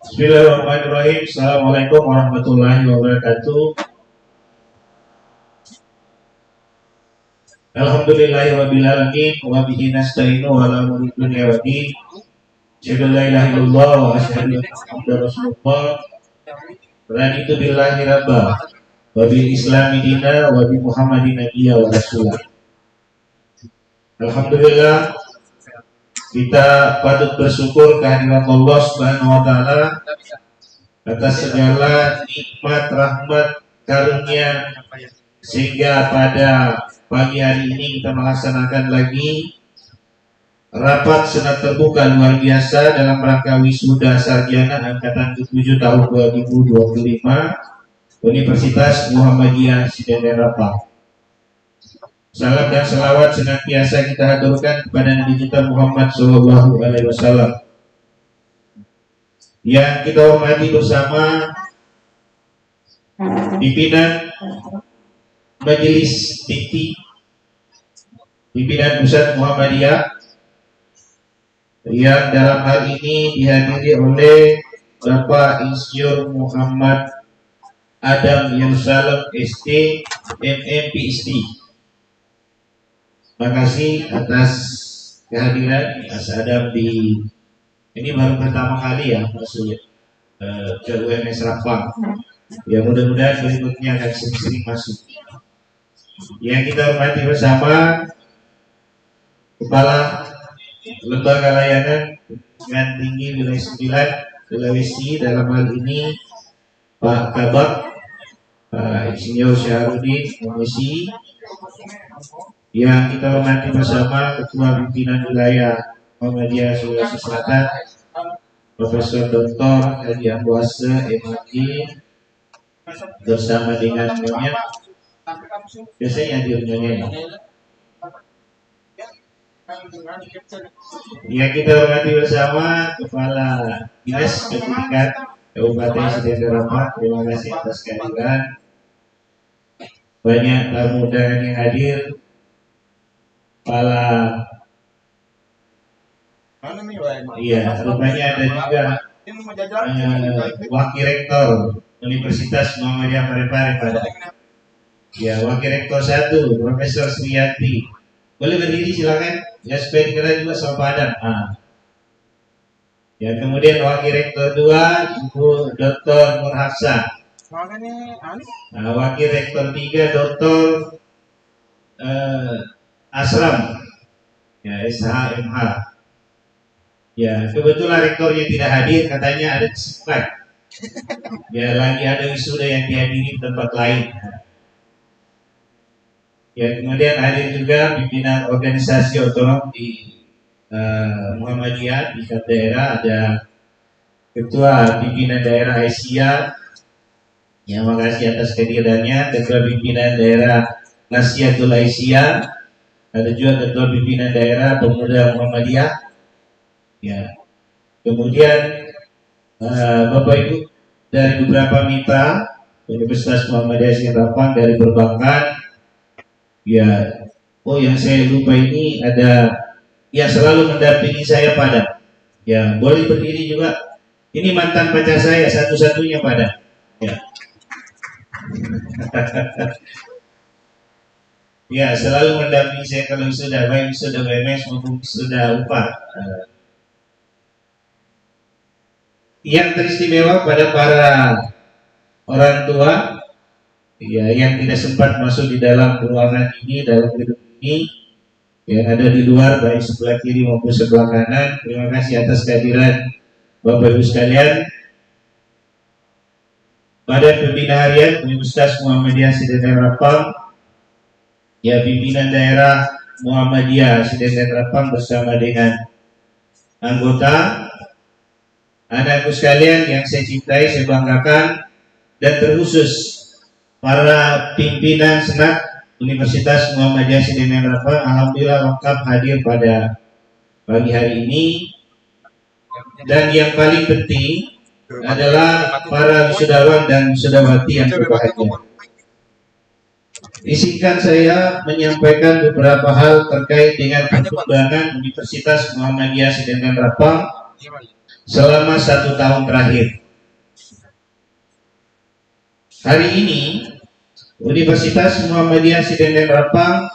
Bismillahirrahmanirrahim. Assalamualaikum warahmatullahi wabarakatuh. Alhamdulillahirrabbilalamin. Wa bihi nasta'inu ala umuri dunya wa din. Asyhadu an la ilaha illallah wa asyhadu anna Muhammadar Rasulullah. Raditu billahi rabba wa bil islami dina wa bi Muhammadin nabiyya wa rasulah. Alhamdulillah, kita patut bersyukur kehadirat Allah Subhanahu wa taala atas segala nikmat, rahmat, karunia, sehingga pada pagi hari ini kita melaksanakan lagi rapat senat terbuka luar biasa dalam rangka wisuda sarjana angkatan ke-7 tahun 2025 Universitas Muhammadiyah Sidendel Rapang. Salam dan selawat senantiasa kita haturkan kepada Nabi kita Muhammad SAW yang kita hormati bersama pimpinan Majelis Tinggi Pimpinan Pusat Muhammadiyah yang dalam hal ini dihadiri oleh Bapak Insinyur Muhammad Adam Yerusalem ST MM PhD. Terima kasih atas kehadiran Mas Adam di ini baru pertama kali ya masuk ke UMS Rapang. Ya mudah-mudahan berikutnya akan sering-sering masuk. Yang kita hormati bersama Kepala Lembaga Layanan Pendidikan Tinggi Wilayah 9 Sulawesi, dalam hal ini Pak Kabak, Pak Insinyur Syahrudin Komisi. Yang kita hormati bersama Ketua Pimpinan Wilayah Muhammadiyah Sulawesi Selatan, Profesor Dr. Haji Ambuase MHD, bersama dengan Nyonya, biasanya Nyonya. Yang kita hormati bersama Kepala Dinas Pendidikan Kabupaten Sidendel Rapang, terima kasih atas kehadiran. Banyak tamu undangan yang hadir. Rupanya ada juga Wakil Rektor Universitas Muhammadiyah Parepare pada. Ya, Wakil Rektor 1 Profesor Sriyati. Boleh berdiri silakan. Ya, supaya dikira juga sama Padang. Ya, kemudian Wakil Rektor 2 Ibu Dr. Nur Hafsah. Wakil Rektor 3 Dr. Asram, ya, SHMH. Ya, kebetulan rektornya tidak hadir, katanya ada kesibukan. Ya, lagi ada wisuda yang dihadiri di tempat lain. Ya, kemudian hadir juga pimpinan organisasi otonom di Muhammadiyah di tingkat daerah, ada Ketua Pimpinan Daerah Asia. Ya, makasih atas kehadirannya. Ketua Pimpinan Daerah Nasihatul Asia. Ada juga Ketua Pimpinan Daerah Pemuda Muhammadiyah. Ya. Kemudian Bapak Ibu dari beberapa mitra Universitas Muhammadiyah Sidendel Rapang dari perbankan. Ya, yang saya lupa ini ada yang selalu mendampingi saya pada. Ya, boleh berdiri juga. Ini mantan pacar saya satu-satunya pada. Ya. Ya, selalu mendampingi saya kalau sudah baik sudah BMS maupun sudah upah. Yang teristimewa pada para orang tua, ya, yang tidak sempat masuk di dalam ruangan ini, dalam gedung ini, yang ada di luar baik sebelah kiri maupun sebelah kanan. Terima kasih atas kehadiran Bapak Ibu sekalian. Pada pembina harian Universitas Muhammadiyah Sidendel Rapang, ya, pimpinan daerah Muhammadiyah Sidendel Rapang bersama dengan anggota, anakku sekalian yang saya cintai, saya banggakan, dan terkhusus para pimpinan senat Universitas Muhammadiyah Sidendel Rapang, alhamdulillah lengkap hadir pada pagi hari ini. Dan yang paling penting adalah para wisudawan dan wisudawati yang berbahagia. Izinkan saya menyampaikan beberapa hal terkait dengan perkembangan Universitas Muhammadiyah Sidendel Rapang selama 1 tahun terakhir. Hari ini Universitas Muhammadiyah Sidendeng Rapang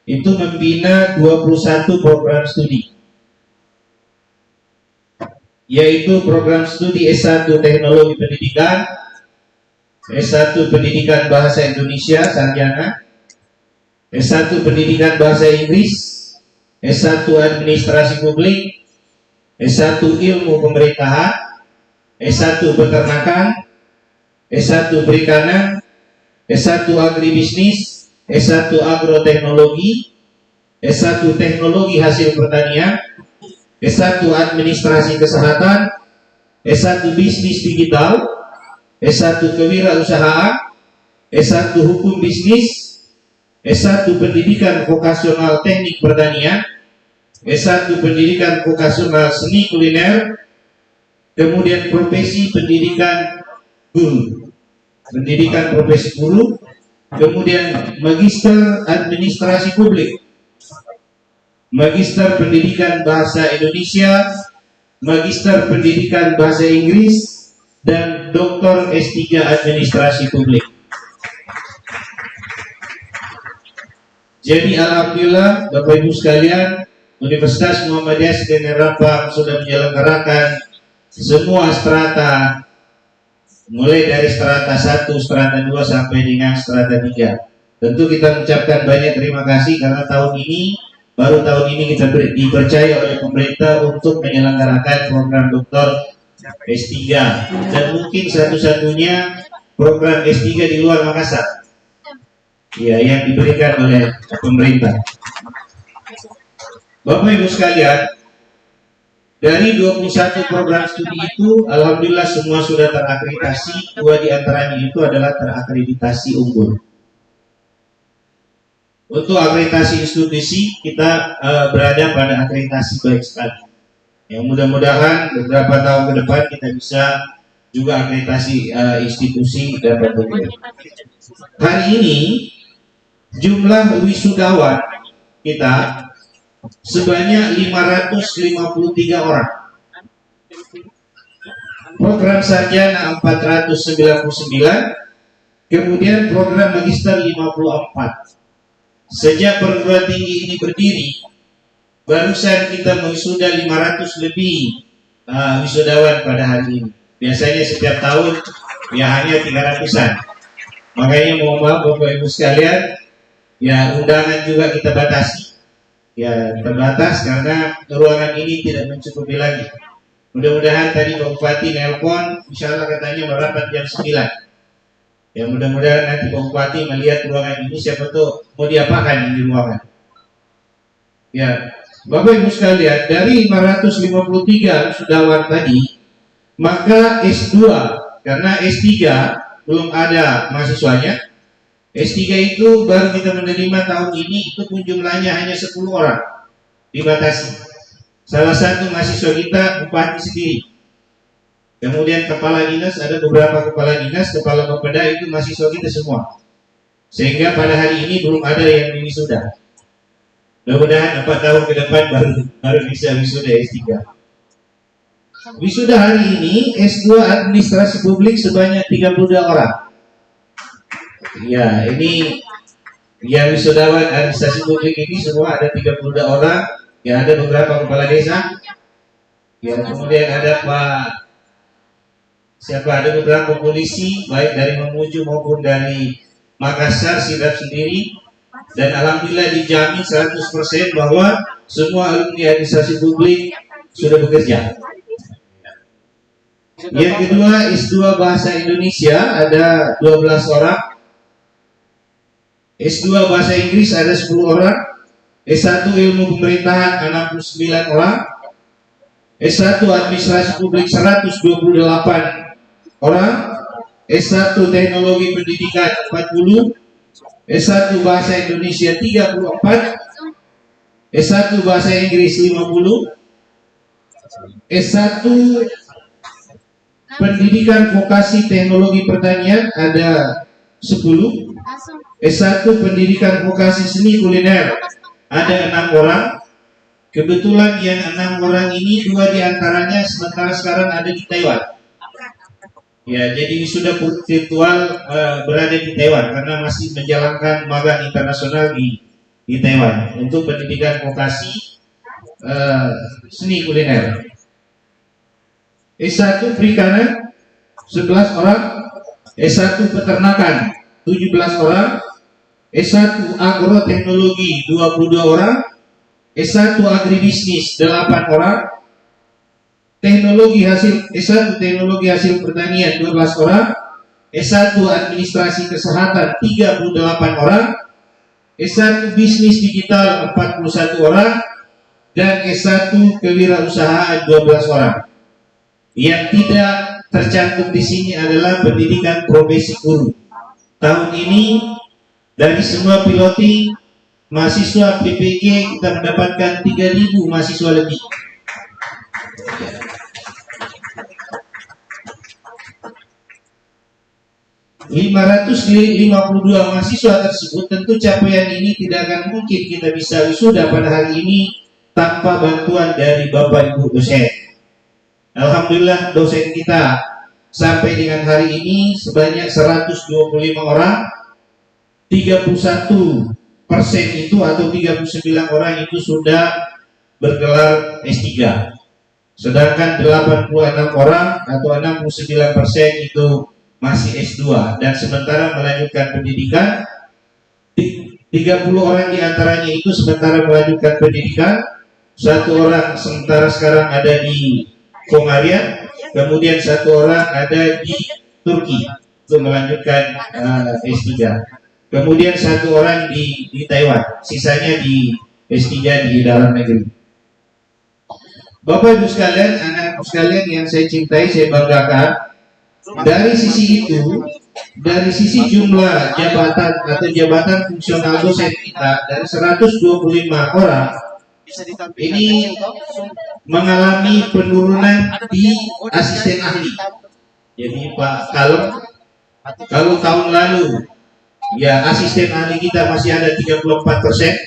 itu membina 21 program studi, yaitu program studi S1 Teknologi Pendidikan, S1 Pendidikan Bahasa Indonesia Sarjana, S1 Pendidikan Bahasa Inggris, S1 Administrasi Publik, S1 Ilmu Pemerintahan, S1 Peternakan, S1 Perikanan, S1 Agribisnis, S1 Agroteknologi, S1 Teknologi Hasil Pertanian, S1 Administrasi Kesehatan, S1 Bisnis Digital, S1 Kewirausahaan, S1 Hukum Bisnis, S1 Pendidikan Vokasional Teknik Pertanian, S1 Pendidikan Vokasional Seni Kuliner, kemudian profesi pendidikan guru, pendidikan profesi guru, kemudian Magister Administrasi Publik, Magister Pendidikan Bahasa Indonesia, Magister Pendidikan Bahasa Inggris, dan Doktor S3 Administrasi Publik. Jadi alhamdulillah Bapak Ibu sekalian, Universitas Muhammadiyah Sidendeng Rapang sudah menyelenggarakan semua strata, mulai dari strata 1, strata 2 sampai dengan strata 3. Tentu kita mengucapkan banyak terima kasih karena baru tahun ini kita dipercaya oleh pemerintah untuk menyelenggarakan program doktor S3, dan mungkin satu-satunya program S3 di luar Makassar, ya, yang diberikan oleh pemerintah. Bapak Ibu sekalian, dari 21 program studi itu, alhamdulillah semua sudah terakreditasi. 2 diantaranya itu adalah terakreditasi unggul. Untuk akreditasi institusi, kita berada pada akreditasi baik sekali. Yang mudah-mudahan beberapa tahun ke depan kita bisa juga akreditasi institusi dapat berjalan. Hari ini jumlah wisudawan kita sebanyak 553 orang. Program sarjana 499, kemudian program magister 54. Sejak perguruan tinggi ini berdiri, barusan kita mewisuda 500 lebih wisudawan pada hari ini. Biasanya setiap tahun ya hanya 300-an. Makanya mohon maaf Bapak Ibu sekalian, ya undangan juga kita batasi. Ya terbatas karena ruangan ini tidak mencukupi lagi. Mudah-mudahan tadi Pak Bupati nelpon, insya Allah katanya merapat jam 9. Ya mudah-mudahan nanti Pak Bupati melihat ruangan ini, siapa tahu mau diapakan di ruangan. Ya Bapak Ibu sekalian, dari 553 wisudawan tadi, maka S2, karena S3 belum ada mahasiswanya, S3 itu baru kita menerima tahun ini, itu pun jumlahnya hanya 10 orang, dibatasi. Salah satu mahasiswa kita bupati sendiri. Kemudian kepala dinas, ada beberapa kepala dinas, kepala bapeda itu mahasiswa kita semua. Sehingga pada hari ini belum ada yang wisuda. Mudah-mudahan 4 tahun ke depan baru bisa wisuda S3. Wisuda hari ini S2 Administrasi Publik sebanyak 32 orang. Ya, ini yang wisudawan administrasi publik ini semua ada 32 orang. Ya, ada beberapa kepala desa. Ya, kemudian ada ada beberapa polisi, baik dari Mamuju maupun dari Makassar, Sidap sendiri. Dan alhamdulillah dijamin 100% bahwa semua alumni administrasi publik sudah bekerja. Yang kedua, S2 Bahasa Indonesia ada 12 orang. S2 Bahasa Inggris ada 10 orang, S1 Ilmu Pemerintahan 69 orang, S1 Administrasi Publik 128 orang, S1 Teknologi Pendidikan 40, S1 Bahasa Indonesia 34, S1 Bahasa Inggris 50, S1 Pendidikan Vokasi Teknologi Pertanian ada 10, S1 Pendidikan Vokasi Seni Kuliner ada 6 orang, Kebetulan yang 6 orang ini 2 diantaranya sementara sekarang ada di Taiwan. Ya, jadi sudah virtual berada di Taiwan karena masih menjalankan magang internasional di Taiwan untuk pendidikan vokasi seni kuliner. S1 perikanan 11 orang, S1 peternakan 17 orang, S1 agroteknologi 22 orang, S1 agribisnis 8 orang, S1 teknologi hasil pertanian 12 orang, S1 administrasi kesehatan 38 orang, S1 bisnis digital 41 orang, dan S1 kewirausahaan 12 orang. Yang tidak tercantum di sini adalah pendidikan profesi guru. Tahun ini dari semua piloting mahasiswa PPG kita mendapatkan 3.000 mahasiswa lebih. 552 mahasiswa tersebut, tentu capaian ini tidak akan mungkin kita bisa wisuda pada hari ini tanpa bantuan dari Bapak Ibu dosen. Alhamdulillah dosen kita sampai dengan hari ini sebanyak 125 orang, 31% itu atau 39 orang itu sudah bergelar S3. Sedangkan 86 orang atau 69% itu masih S2, dan sementara melanjutkan pendidikan. 30 orang diantaranya itu sementara melanjutkan pendidikan, 1 orang sementara sekarang ada di Komaria, kemudian 1 orang ada di Turki untuk melanjutkan S3, kemudian 1 orang di Taiwan, sisanya di S3 di dalam negeri. Bapak Ibu sekalian, anak-anak sekalian yang saya cintai, saya banggakan, dari sisi itu, dari sisi jumlah jabatan atau jabatan fungsional dosen kita dari 125 orang ini mengalami penurunan di asisten ahli. Jadi Pak, kalau tahun lalu ya asisten ahli kita masih ada 34%,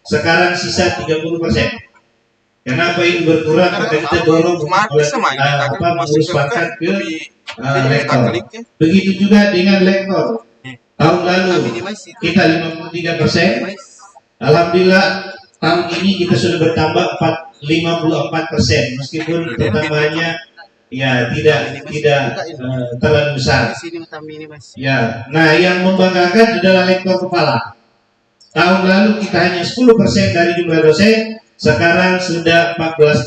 sekarang sisa 30%. Kenapa ini berkurang? Karena kita dorong mengurus pangkat ke lektor. Begitu juga dengan lektor. Tahun lalu kita 53%. Alhamdulillah tahun ini kita sudah bertambah 54%, meskipun pertambahannya ya tidak terlalu besar. Ya, nah yang membanggakan adalah lektor kepala. Tahun lalu kita hanya 10% dari jumlah dosen, sekarang sudah 14%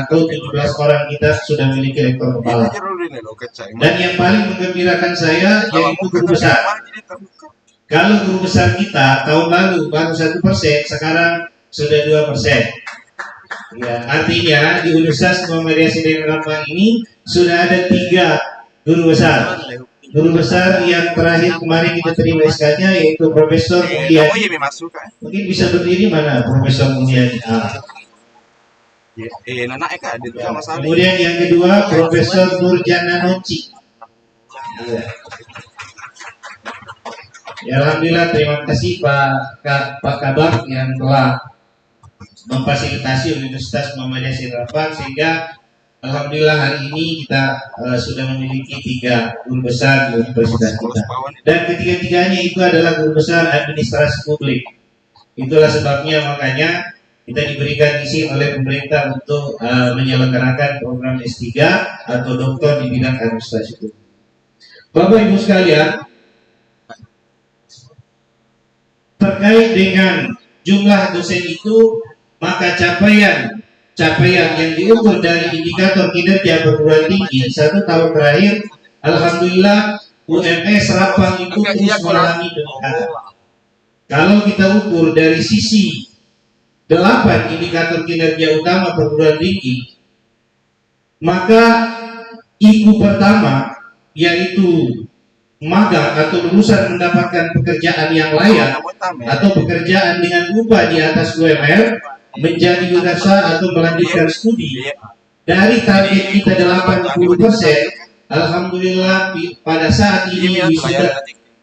atau 17 orang kita sudah memiliki lektor kepala. Dan yang paling menggembirakan saya yaitu guru besar. Kalau guru besar kita tahun lalu baru 1%, sekarang sudah 2%. Ya, artinya di Universitas Muhammadiyah Sidrap Rempang ini sudah ada 3 guru besar. Guru besar yang terakhir kemarin kita terima SK-nya yaitu Profesor Mulyadi. Mungkin bisa berdiri, mana Profesor Mulyadi? Kemudian yang kedua Profesor Nurjana Noci. Ya, alhamdulillah, terima kasih Pak Kabak yang telah memfasilitasi Universitas Muhammadiyah Sidrap Rempang sehingga alhamdulillah hari ini kita sudah memiliki 3 guru besar di universitas kita, dan ketiga-tiganya itu adalah guru besar administrasi publik. Itulah sebabnya makanya kita diberikan izin oleh pemerintah untuk menyelenggarakan program S3 atau doktor di bidang administrasi publik. Bapak Ibu sekalian, terkait dengan jumlah dosen itu, maka capaian yang diukur dari indikator kinerja perguruan tinggi 1 tahun terakhir, alhamdulillah UMS Rempang itu terus mengalami peningkatan. Kalau kita ukur dari sisi 8 indikator kinerja utama perguruan tinggi, maka IKU pertama yaitu magang atau lulusan mendapatkan pekerjaan yang layak atau pekerjaan dengan upah di atas UMR menjadi wirausahawati atau melanjutkan studi. Dari target kita 80%, alhamdulillah pada saat ini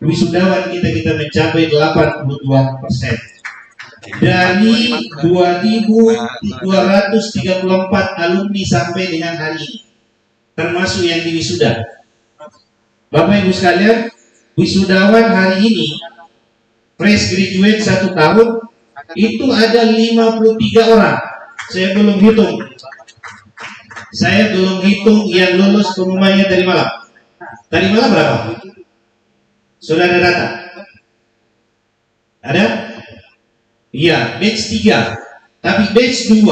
wisudawan kita mencapai 82%. dari 2.234 alumni sampai dengan hari ini, termasuk yang di wisuda. Bapak Ibu sekalian, wisudawan hari ini, fresh graduate 1 tahun, itu ada 53 orang. Saya belum hitung yang lulus pengumumannya tadi malam. Tadi malam berapa? Sudah ada data? Ada? Iya, batch 3. Tapi batch 2,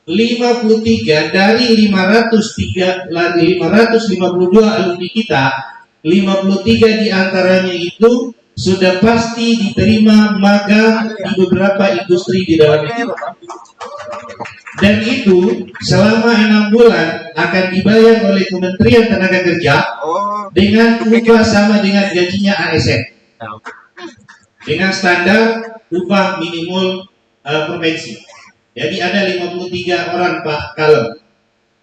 53 dari 552 alumni kita, 53 diantaranya itu sudah pasti diterima magang di beberapa industri di dalam negeri. Dan itu selama 6 bulan akan dibayar oleh Kementerian Tenaga Kerja dengan upah sama dengan gajinya ASN, dengan standar upah minimum provinsi. Jadi ada 53 orang Pak Kalem.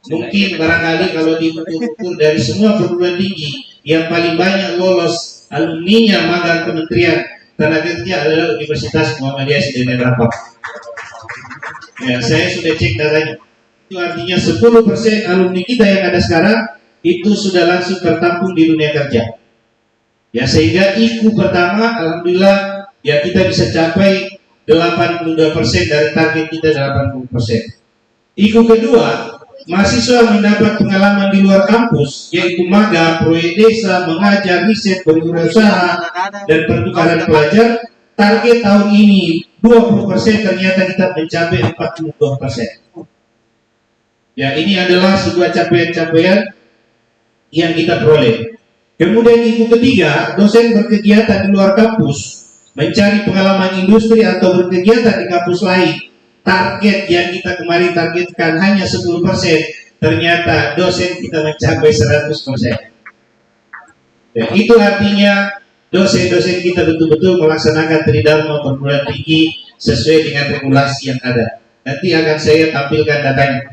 Mungkin barangkali kalau diukur dari semua perguruan tinggi, yang paling banyak lolos alumninya magang Kementerian Tenaga Kerja adalah Universitas Muhammadiyah Sidinan Rapang. Ya, saya sudah cek datanya. Itu artinya 10% alumni kita yang ada sekarang itu sudah langsung tertampung di dunia kerja. Ya, sehingga IKU pertama, alhamdulillah, ya kita bisa capai 82% dari target kita 80%. IKU kedua, mahasiswa mendapat pengalaman di luar kampus, yaitu magang, proyek desa, mengajar, riset, berwirausaha, dan pertukaran pelajar. Target tahun ini 20%, ternyata kita mencapai 42%. Ya, ini adalah sebuah capaian-capaian yang kita peroleh. Kemudian IKU ketiga, dosen berkegiatan di luar kampus, mencari pengalaman industri atau berkegiatan di kampus lain. Target yang kita kemarin targetkan hanya 10%, ternyata dosen kita mencapai 100%. Ya, itu artinya dosen-dosen kita betul-betul melaksanakan tridharma perguruan tinggi sesuai dengan regulasi yang ada. Nanti akan saya tampilkan datanya.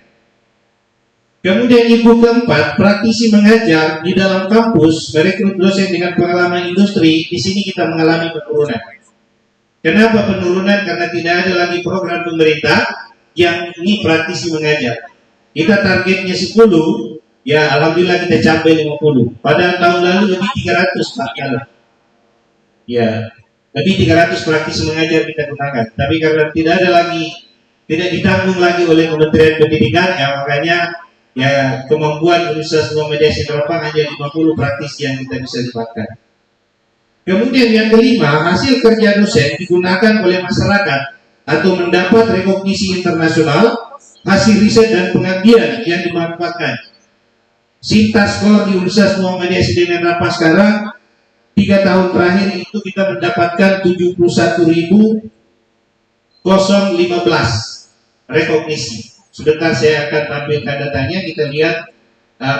Kemudian IKU keempat, praktisi mengajar di dalam kampus, merekrut dosen dengan pengalaman industri. Di sini kita mengalami penurunan. Kenapa penurunan? Karena tidak ada lagi program pemerintah yang ini praktisi mengajar. Kita targetnya 10, ya alhamdulillah kita capai 50. Pada tahun lalu lebih 300 Pak Yalah. Ya, lebih 300 praktisi mengajar kita gunakan. Tapi karena tidak ada lagi, tidak ditanggung lagi oleh Kementerian Pendidikan, ya makanya ya kemampuan Universitas Muhammadiyah Sidinan Rapang hanya 50 praktisi yang kita bisa libatkan. Kemudian yang kelima, hasil kerja dosen digunakan oleh masyarakat atau mendapat rekognisi internasional, hasil riset dan pengabdian yang dimanfaatkan. Sintas skor di Universitas Muhammadiyah Sidinan Rapang sekarang 3 tahun terakhir itu kita mendapatkan 71.015 rekognisi. Sebentar saya akan tampilkan datanya. Kita lihat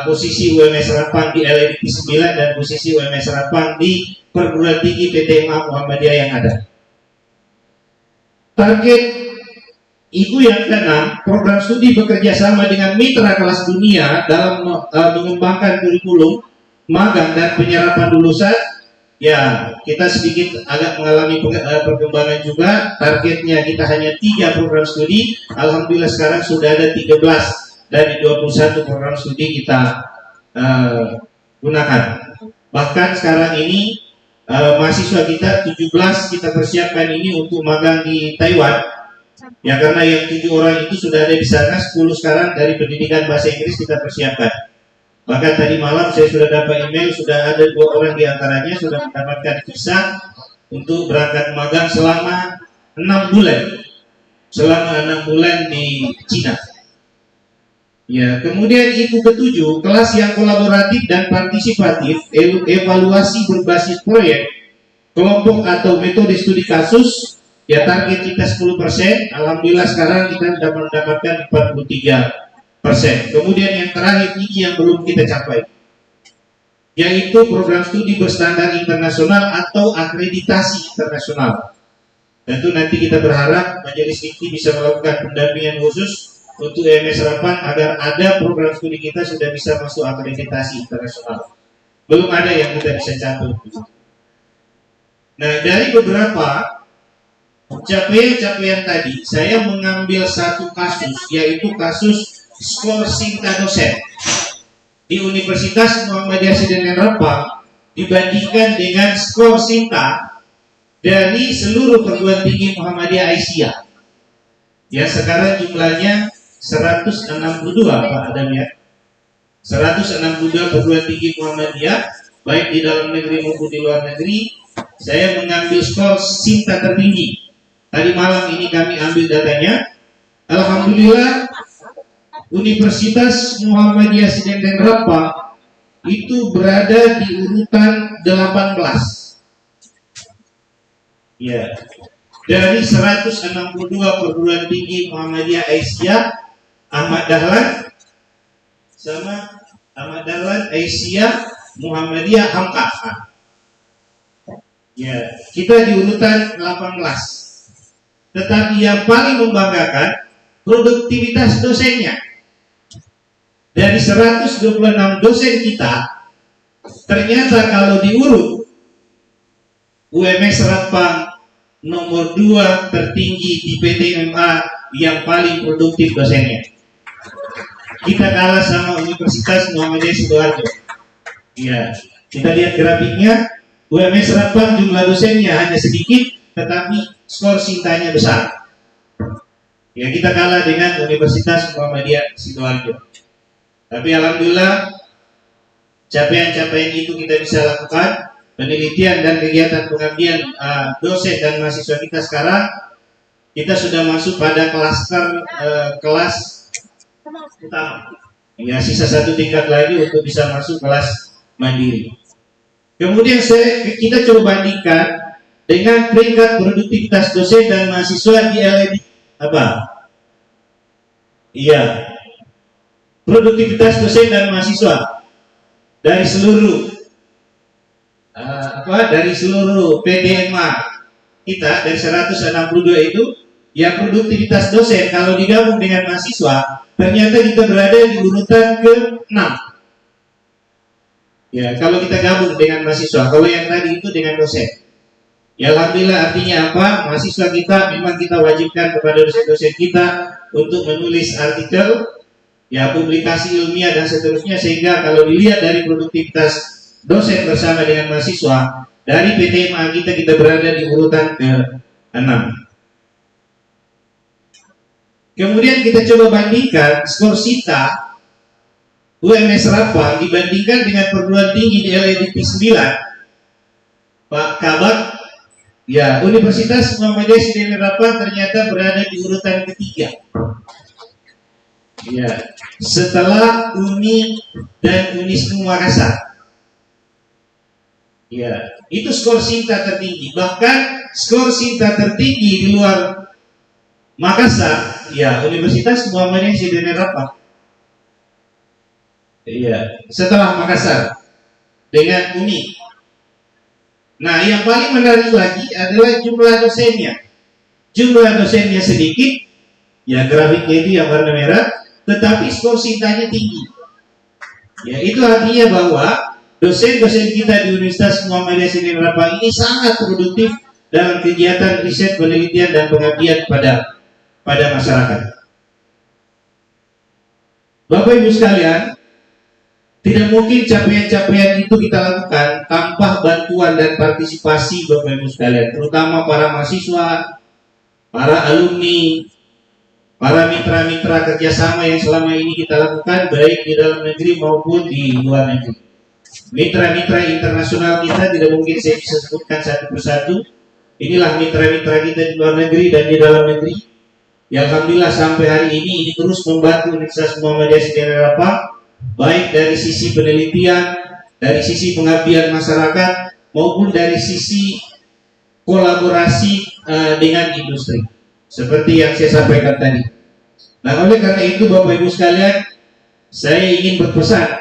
posisi UMS Rapang di LLP 9 dan posisi UMS Rapang di perguruan tinggi PTMA Muhammadiyah yang ada. Target IKU yang ke-6, program studi bekerja sama dengan mitra kelas dunia dalam mengembangkan kurikulum, magang dan penyerapan lulusan. Ya, kita sedikit agak mengalami perkembangan juga. Targetnya kita hanya 3 program studi. Alhamdulillah sekarang sudah ada 13 dari 21 program studi kita gunakan. Bahkan sekarang ini mahasiswa kita 17 kita persiapkan ini untuk magang di Taiwan. Ya, karena yang 7 orang itu sudah ada di sana, 10 sekarang dari pendidikan bahasa Inggris kita persiapkan. Bahkan tadi malam saya sudah dapat email, sudah ada 2 orang diantaranya sudah mendapatkan visa untuk berangkat magang selama 6 bulan. Selama 6 bulan di Cina. Ya, kemudian IKU ke-7, kelas yang kolaboratif dan partisipatif, evaluasi berbasis proyek, kelompok atau metode studi kasus. Ya, target kita 10%, alhamdulillah sekarang kita dapat mendapatkan 43%. Kemudian yang terakhir ini yang belum kita capai, yaitu program studi berstandar internasional atau akreditasi internasional. Tentu nanti kita berharap Majelis Tinggi bisa melakukan pendampingan khusus untuk UMS Rapang agar ada program studi kita sudah bisa masuk akreditasi internasional. Belum ada yang kita bisa capai. Nah, dari beberapa capaian-capaian tadi, saya mengambil satu kasus, yaitu kasus skor Sinta dosen di Universitas Muhammadiyah Sidrap Rempang dibandingkan dengan skor Sinta dari seluruh perguruan tinggi Muhammadiyah Aisyah. Ya, sekarang jumlahnya 162 Pak Adam ya. 162 perguruan tinggi Muhammadiyah, baik di dalam negeri maupun di luar negeri. Saya mengambil skor Sinta tertinggi. Tadi malam ini kami ambil datanya. Alhamdulillah Universitas Muhammadiyah Sidrap Rempang itu berada di urutan 18. Ya. Dari 162 perguruan tinggi Muhammadiyah Aisyah, Ahmad Dahlan Aisyah Muhammadiyah Hamka. Ya, kita di urutan 18. Tetapi yang paling membanggakan produktivitas dosennya. Dari 126 dosen kita, ternyata kalau diurut UMS Rempang nomor 2 tertinggi di PTMA yang paling produktif dosennya. Kita kalah sama Universitas Muhammadiyah Sidoarjo. Ya, kita lihat grafiknya, UMS Rempang jumlah dosennya hanya sedikit, tetapi skor Sintanya besar. Ya, kita kalah dengan Universitas Muhammadiyah Sidoarjo. Tapi alhamdulillah capaian-capaian itu kita bisa lakukan. Penelitian dan kegiatan pengabdian dosen dan mahasiswa kita sekarang, kita sudah masuk pada kelas utama. Ya, sisa satu tingkat lagi untuk bisa masuk kelas mandiri. Kemudian kita coba bandingkan dengan peringkat produktivitas dosen dan mahasiswa di LED apa? Iya, produktivitas dosen dan mahasiswa dari seluruh dari seluruh PTMA kita, dari 162 itu, ya produktivitas dosen kalau digabung dengan mahasiswa ternyata kita berada di urutan ke-6. Ya, kalau kita gabung dengan mahasiswa, kalau yang tadi itu dengan dosen. Ya, alhamdulillah, artinya apa? Mahasiswa kita memang kita wajibkan kepada dosen-dosen kita untuk menulis artikel, ya, publikasi ilmiah dan seterusnya, sehingga kalau dilihat dari produktivitas dosen bersama dengan mahasiswa, dari PTMA kita berada di urutan ke-6. Kemudian kita coba bandingkan skor Sinta UMS Rempang dibandingkan dengan perguruan tinggi di LEDP 9. Pak Kabak, ya, Universitas Muhammadiyah Sidrap Rempang ternyata berada di urutan ketiga. Ya, setelah Uni dan Unismu Makassar. Ya, itu skor Sinta tertinggi. Bahkan skor Sinta tertinggi di luar Makassar, ya, Universitas Muhammadiyah Sidrap Rempang. Iya, setelah Makassar dengan Uni. Nah, yang paling menarik lagi adalah jumlah dosennya. Jumlah dosennya sedikit, ya, grafiknya itu yang warna merah, tetapi skor Sintanya tinggi. Ya, itu artinya bahwa dosen-dosen kita di Universitas Muhammadiyah Sidrap Rempang ini sangat produktif dalam kegiatan riset, penelitian, dan pengabdian pada masyarakat. Bapak Ibu sekalian, tidak mungkin capaian-capaian itu kita lakukan tanpa bantuan dan partisipasi Bapak Ibu sekalian, terutama para mahasiswa, para alumni, para mitra-mitra kerjasama yang selama ini kita lakukan baik di dalam negeri maupun di luar negeri. Mitra-mitra internasional kita tidak mungkin saya bisa sebutkan satu persatu. Inilah mitra-mitra kita di luar negeri dan di dalam negeri. Ya, alhamdulillah sampai hari ini terus membantu Universitas Muhammadiyah Sidrap Rempang, baik dari sisi penelitian, dari sisi pengabdian masyarakat, maupun dari sisi kolaborasi dengan industri. Seperti yang saya sampaikan tadi. Nah, oleh karena itu Bapak Ibu sekalian, saya ingin berpesan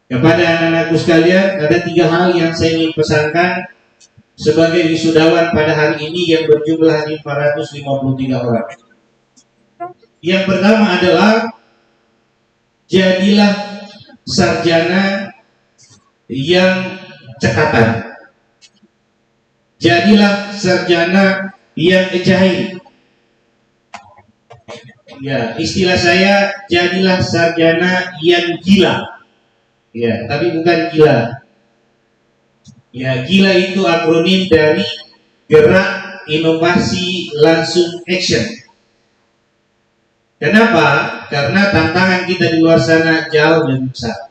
kepada anak-anakku sekalian, ada 3 hal yang saya ingin pesankan sebagai wisudawan pada hari ini yang berjumlah 553 orang. Yang pertama adalah jadilah sarjana yang cekatan. Jadilah sarjana yang agile. Ya, istilah saya, jadilah sarjana yang gila. Ya, tapi bukan gila. Ya, gila itu akronim dari gerak, inovasi, langsung action. Kenapa? Karena tantangan kita di luar sana jauh lebih besar.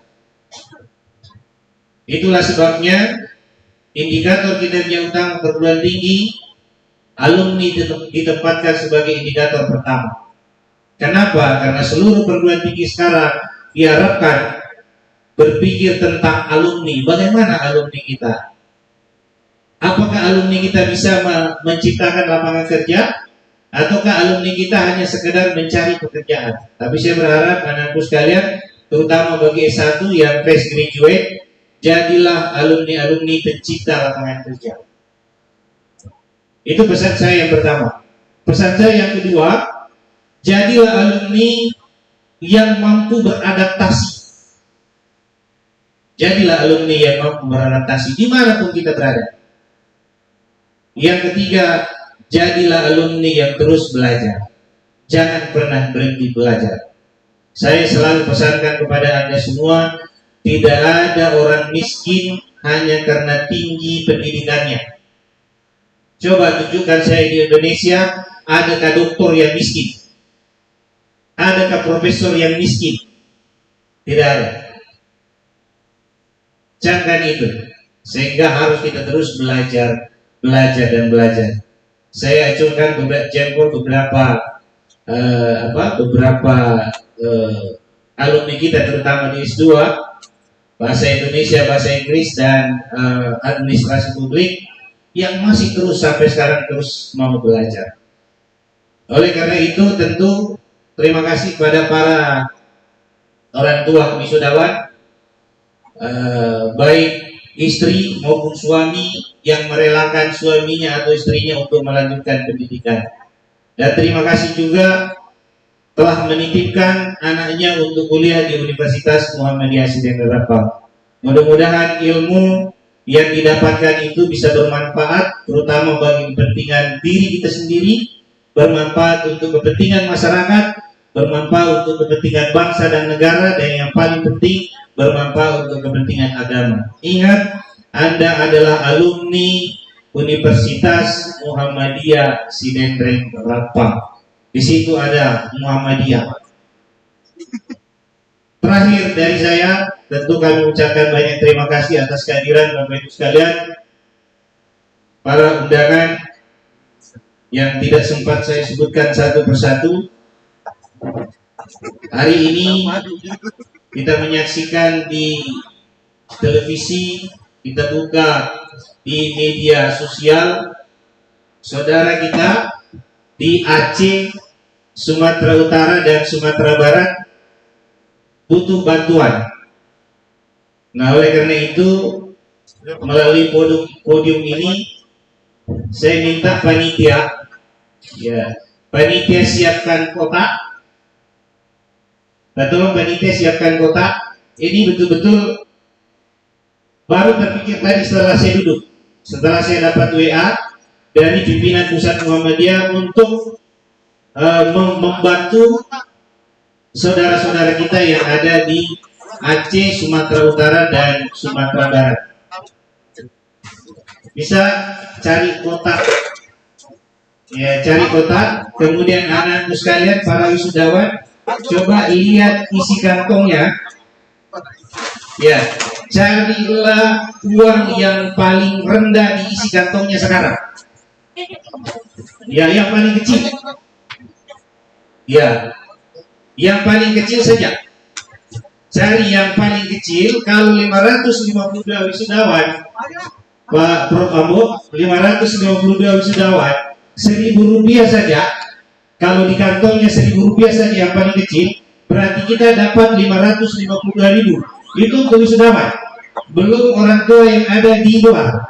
Itulah sebabnya indikator kinerja utama perguruan tinggi, alumni ditempatkan sebagai indikator pertama. Kenapa? Karena seluruh perguruan tinggi sekarang diharapkan berpikir tentang alumni. Bagaimana alumni kita? Apakah alumni kita bisa menciptakan lapangan kerja? Ataukah alumni kita hanya sekedar mencari pekerjaan? Tapi saya berharap anak-anakku sekalian, terutama bagi S1 yang fresh graduate, jadilah alumni-alumni pencipta lapangan kerja. Itu pesan saya yang pertama. Pesan saya yang kedua, jadilah alumni yang mampu beradaptasi. Jadilah alumni yang mampu beradaptasi dimanapun kita berada. Yang ketiga, jadilah alumni yang terus belajar. Jangan pernah berhenti belajar. Saya selalu pesankan kepada Anda semua, tidak ada orang miskin hanya karena tinggi pendidikannya. Coba tunjukkan saya di Indonesia, adakah doktor yang miskin? Adakah profesor yang miskin? Tidak ada. Jangan itu. Sehingga harus kita terus belajar dan belajar. Saya acungkan beberapa alumni kita, terutama di S2, bahasa Indonesia, bahasa Inggris, dan administrasi publik, yang masih terus sampai sekarang terus mau belajar. Oleh karena itu, tentu terima kasih kepada para orang tua wisudawan, baik istri maupun suami yang merelakan suaminya atau istrinya untuk melanjutkan pendidikan. Dan terima kasih juga telah menitipkan anaknya untuk kuliah di Universitas Muhammadiyah Sidengar Rapang. Mudah-mudahan ilmu yang didapatkan itu bisa bermanfaat, terutama bagi kepentingan diri kita sendiri, bermanfaat untuk kepentingan masyarakat, bermanfaat untuk kepentingan bangsa dan negara, dan yang paling penting bermanfaat untuk kepentingan agama. Ingat, Anda adalah alumni Universitas Muhammadiyah Sidenreng Rapang. Di situ ada Muhammadiyah. Terakhir dari saya, tentu kami ucapkan banyak terima kasih atas kehadiran Bapak Ibu sekalian, para undangan yang tidak sempat saya sebutkan satu persatu. Hari ini kita menyaksikan di televisi, kita buka di media sosial, saudara kita di Aceh, Sumatera Utara, dan Sumatera Barat butuh bantuan. Nah, oleh karena itu, melalui podium ini, saya minta panitia, panitia siapkan kotak. Tolong panitia siapkan kotak. Ini betul-betul baru terpikir tadi setelah saya duduk, setelah saya dapat WA dari pimpinan pusat Muhammadiyah untuk membantu saudara-saudara kita yang ada di Aceh, Sumatera Utara, dan Sumatera Barat. Bisa cari kotak, cari kotak. Kemudian anak-anak sekalian, para wisudawan, coba lihat isi kantongnya. Carilah uang yang paling rendah di isi kantongnya sekarang. Yang paling kecil. Yang paling kecil saja. Cari yang paling kecil. Kalau 552 wisudawan, Pak Prof Ambo, 552 wisudawan, 1.000 rupiah saja. Kalau di kantongnya 1.000 rupiah saja yang paling kecil, berarti kita dapat 552.000. Itu untuk wisudawan. Belum orang tua yang ada di luar.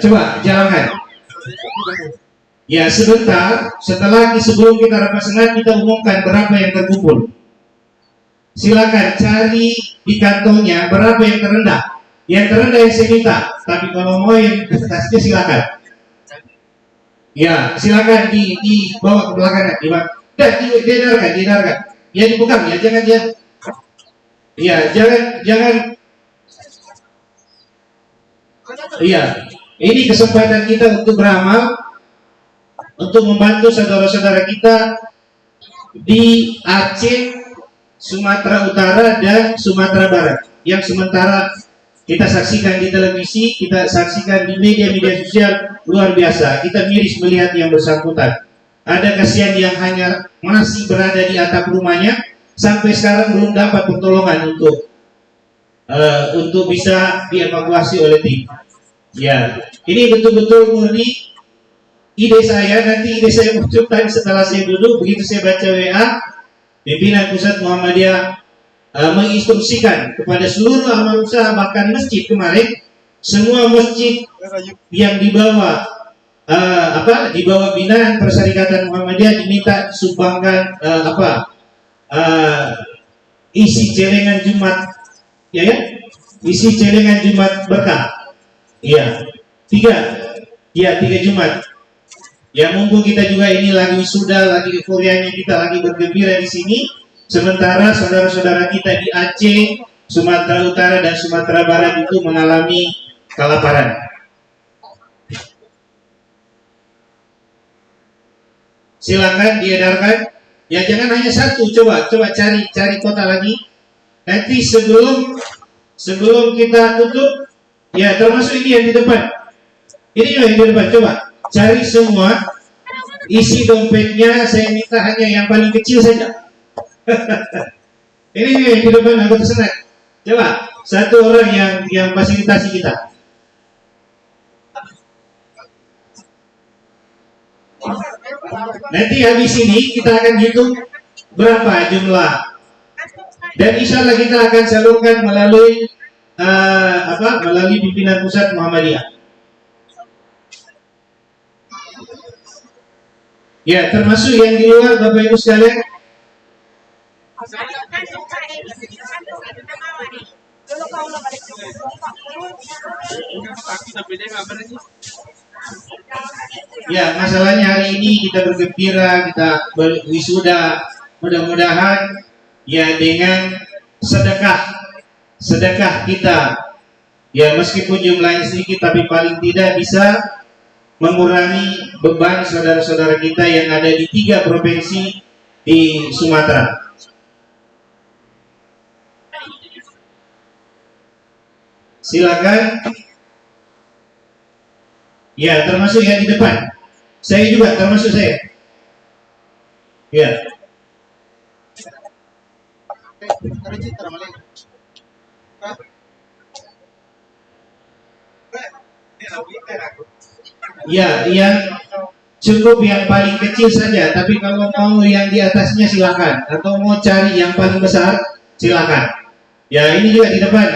Coba jalankan. Sebentar, sebelum kita rapat senat, kita umumkan berapa yang terkumpul. Silakan cari di kantongnya berapa yang terendah. Yang terendah yang saya minta, tapi kalau mau yang kasihnya silakan. Ya, silakan dibawa ke belakang, didengarkan. Ya dibuka, ya jangan dia. Ya, jangan. Iya, ini kesempatan kita untuk beramal, untuk membantu saudara-saudara kita di Aceh, Sumatera Utara dan Sumatera Barat yang sementara kita saksikan di televisi, kita saksikan di media-media sosial, luar biasa. Kita miris melihat yang bersangkutan. Ada kasihan yang hanya masih berada di atap rumahnya, sampai sekarang belum dapat pertolongan untuk bisa dievakuasi oleh tim. Ya, ini betul-betul murni ide saya. Nanti ide saya muncul tadi setelah saya duduk, begitu saya baca WA, pimpinan pusat Muhammadiyah menginstruksikan kepada seluruh amal usaha, bahkan masjid kemarin, semua masjid yang di bawah binaan Perserikatan Muhammadiyah diminta sumbangkan isi celengan Jumat, isi celengan Jumat berkah. Iya, tiga Jumat. Ya, mumpung kita juga ini lagi wisuda, lagi euforianya kita lagi bergembira di sini. Sementara saudara-saudara kita di Aceh, Sumatera Utara dan Sumatera Barat itu mengalami kelaparan. Silakan diedarkan. Ya, jangan hanya satu, coba cari kota lagi. Nanti sebelum kita tutup, ya termasuk ini yang di depan. Ini yang di depan, coba cari semua isi dompetnya. Saya minta hanya yang paling kecil saja. Ini yang di depan anggota senat. Coba satu orang yang fasilitasi kita. Nanti habis ini kita akan hitung berapa jumlah, dan insya Allah kita akan salurkan melalui pimpinan pusat Muhammadiyah. Ya, termasuk yang di luar, Bapak Ibu sekalian. Ya, masalahnya hari ini kita bergembira, kita berwisuda, mudah-mudahan ya dengan sedekah kita, ya meskipun jumlahnya sedikit, tapi paling tidak bisa mengurangi beban saudara-saudara kita yang ada di 3 provinsi di Sumatera. Silakan. Ya, termasuk yang di depan. Saya juga termasuk saya. Ya. Ya, yang cukup yang paling kecil saja. Tapi kalau mau yang di atasnya silakan. Atau mau cari yang paling besar silakan. Ya, ini juga di depan.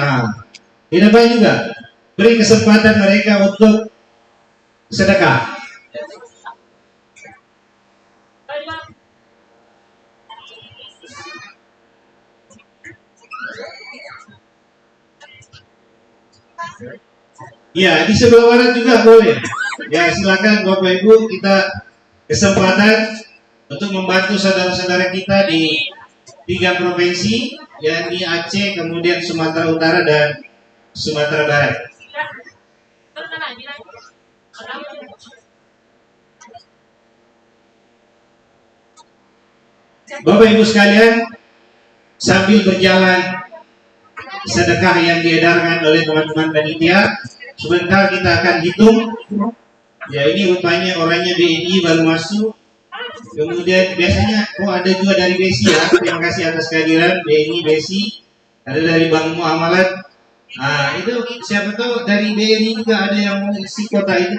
Di depan juga beri kesempatan mereka untuk sedekah. Ya, di sebelah barat juga boleh. Ya, silakan Bapak Ibu, kita kesempatan untuk membantu saudara-saudara kita di 3 provinsi, yang di Aceh, kemudian Sumatera Utara dan Sumatera Barat. Bapak Ibu sekalian, sambil berjalan sedekah yang diedarkan oleh teman-teman panitia, sebentar kita akan hitung. Ya, ini rupanya orangnya BNI baru masuk. Kemudian biasanya ada juga dari BESI ya. Terima kasih atas kehadiran BNI, BESI. Ada dari Bank Muamalat. Itu siapa tahu dari BNI juga ada yang mau isi kota itu.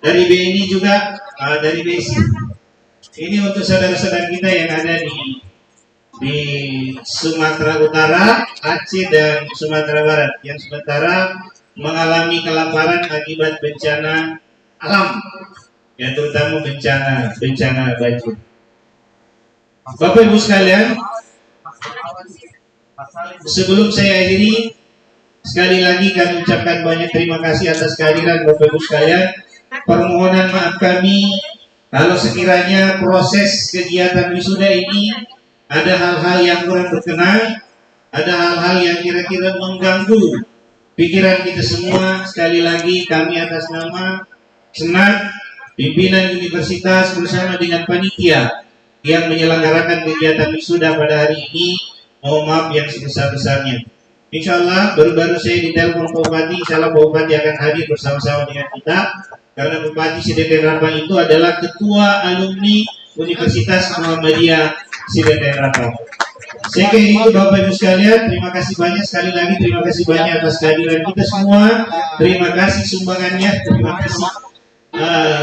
Dari BNI juga, dari BESI. Ini untuk saudara-saudara kita yang ada di Sumatera Utara, Aceh dan Sumatera Barat yang sementara mengalami kelaparan akibat bencana alam, ya terutama bencana banjir. Bapak Ibu sekalian, sebelum saya akhiri, sekali lagi kami ucapkan banyak terima kasih atas kehadiran Bapak Ibu sekalian. permohonan maaf kami kalau sekiranya proses kegiatan wisuda ini ada hal-hal yang kurang berkenan, ada hal-hal yang kira-kira mengganggu pikiran kita semua. Sekali lagi kami atas nama Senat, pimpinan universitas bersama dengan panitia yang menyelenggarakan kegiatan wisuda pada hari ini, mohon maaf yang sebesar-besarnya. Insya Allah baru-baru saya ditelepon Pak Bupati, insya Allah Pak Bupati akan hadir bersama-sama dengan kita, karena Bupati Sidete Rapang itu adalah ketua alumni Universitas Muhammadiyah Sidete Rapang. Saya kira itu Bapak Ibu sekalian, terima kasih banyak sekali lagi, terima kasih banyak atas kehadiran kita semua, terima kasih sumbangannya, terima kasih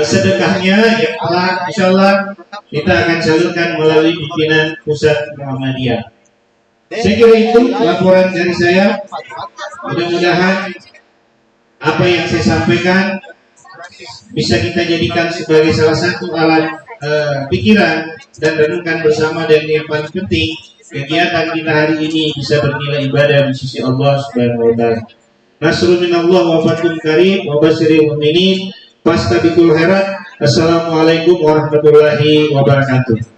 sedekahnya yang telah insya Allah kita akan salurkan melalui pimpinan pusat Muhammadiyah. Saya kira itu laporan dari saya. Mudah-mudahan apa yang saya sampaikan bisa kita jadikan sebagai salah satu alat pikiran dan renungkan bersama, dan yang paling penting kegiatan kita hari ini bisa bernilai ibadah di sisi Allah Subhanahu wa taala. Nasrun minallah wa fathun karim wa basyiril mu'minin fastabiqul khairat. Assalamualaikum warahmatullahi wabarakatuh.